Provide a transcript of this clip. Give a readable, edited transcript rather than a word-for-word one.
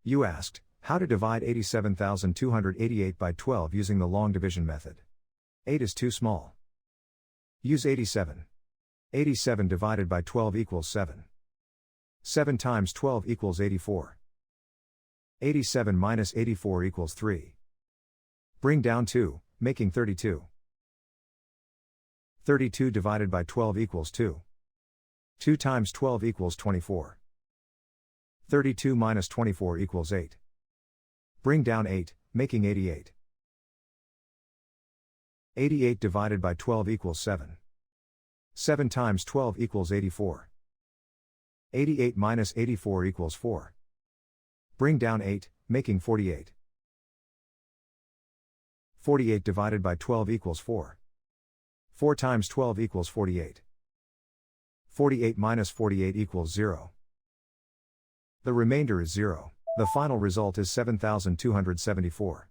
You asked, how to divide 87,288 by 12 using the long division method. 8 is too small. Use 87. 87 divided by 12 equals 7. 7 times 12 equals 84. 87 minus 84 equals 3. Bring down 2, making 32. 32 divided by 12 equals 2. 2 times 12 equals 24. 32 minus 24 equals 8. Bring down 8, making 88. 88 divided by 12 equals 7. 7 times 12 equals 84. 88 minus 84 equals 4. Bring down 8, making 48. 48 divided by 12 equals 4. 4 times 12 equals 48. 48 minus 48 equals 0. The remainder is 0. The final result is 7,274.